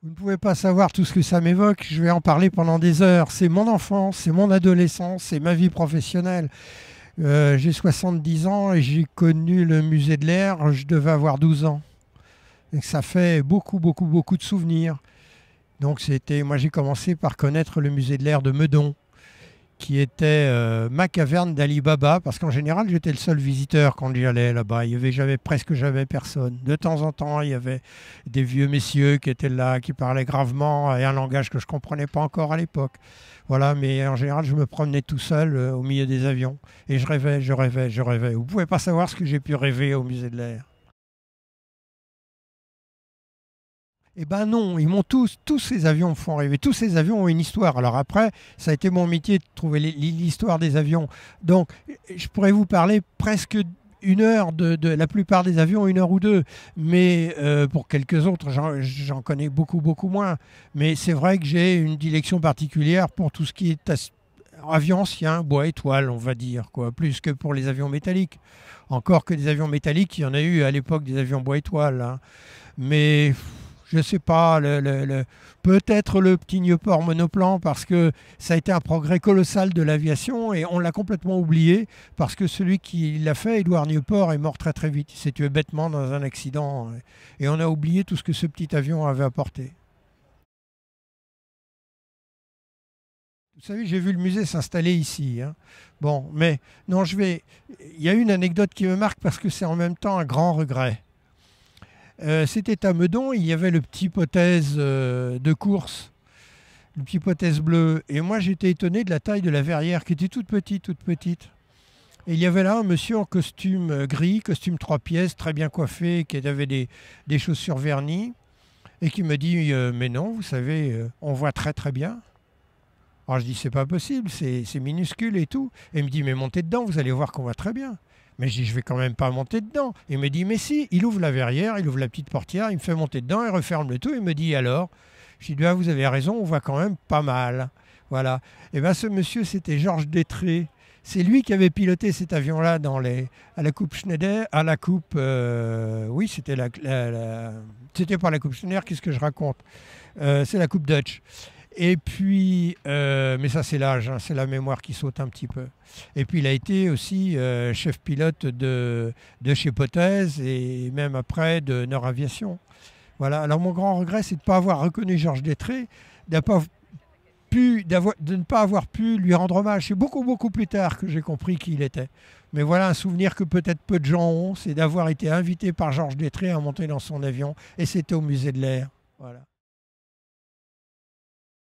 Vous ne pouvez pas savoir tout ce que ça m'évoque, je vais en parler pendant des heures. C'est mon enfance, c'est mon adolescence, c'est ma vie professionnelle. J'ai 70 ans et j'ai connu le musée de l'Air, je devais avoir 12 ans. Et ça fait beaucoup, beaucoup, beaucoup de souvenirs. Donc moi j'ai commencé par connaître le musée de l'Air de Meudon, qui était ma caverne d'Ali Baba, parce qu'en général j'étais le seul visiteur quand j'y allais là-bas. Il y avait presque jamais personne. De temps en temps, il y avait des vieux messieurs qui étaient là, qui parlaient gravement et un langage que je ne comprenais pas encore à l'époque. Voilà, mais en général, je me promenais tout seul au milieu des avions et je rêvais, je rêvais, je rêvais. Vous ne pouvez pas savoir ce que j'ai pu rêver au musée de l'Air. Eh ben non, ils m'ont tous ces avions me font rêver. Tous ces avions ont une histoire. Alors après, ça a été mon métier de trouver l'histoire des avions. Donc, je pourrais vous parler presque une heure de la plupart des avions, une heure ou deux. Mais pour quelques autres, j'en connais beaucoup, beaucoup moins. Mais c'est vrai que j'ai une dilection particulière pour tout ce qui est avion ancien, bois étoile, on va dire, quoi, plus que pour les avions métalliques. Encore que des avions métalliques, il y en a eu à l'époque des avions bois étoile, hein. Mais je ne sais pas, peut-être le petit Nieuport monoplan, parce que ça a été un progrès colossal de l'aviation et on l'a complètement oublié parce que celui qui l'a fait, Édouard Nieuport, est mort très très vite. Il s'est tué bêtement dans un accident et on a oublié tout ce que ce petit avion avait apporté. Vous savez, j'ai vu le musée s'installer ici, hein. Bon, mais non, il y a une anecdote qui me marque parce que c'est en même temps un grand regret. C'était à Meudon, il y avait le petit Pothèse de course, le petit Pothèse bleu. Et moi, j'étais étonné de la taille de la verrière qui était toute petite, toute petite. Et il y avait là un monsieur en costume gris, costume 3 pièces, très bien coiffé, qui avait des chaussures vernies, et qui me dit mais non, vous savez, on voit très très bien. Alors je dis c'est pas possible, c'est minuscule et tout. Et il me dit mais montez dedans, vous allez voir qu'on voit très bien. Mais je dis je vais quand même pas monter dedans. Il me dit mais si, il ouvre la verrière, il ouvre la petite portière, il me fait monter dedans, il referme le tout, il me dit alors. Je dis ah, vous avez raison, on voit quand même pas mal. Voilà. Et bien ce monsieur c'était Georges Détré. C'est lui qui avait piloté cet avion-là à la Coupe Schneider, à la Coupe, oui c'était c'était pas la Coupe Schneider, qu'est-ce que je raconte, c'est la Coupe Dutch. Et puis, mais ça c'est l'âge, hein, c'est la mémoire qui saute un petit peu. Et puis il a été aussi chef pilote de chez Pothèse et même après de Nord Aviation. Voilà. Alors mon grand regret, c'est de ne pas avoir reconnu Georges Détré, de ne pas avoir pu lui rendre hommage. C'est beaucoup, beaucoup plus tard que j'ai compris qui il était. Mais voilà un souvenir que peut-être peu de gens ont, c'est d'avoir été invité par Georges Détré à monter dans son avion et c'était au musée de l'Air. Voilà.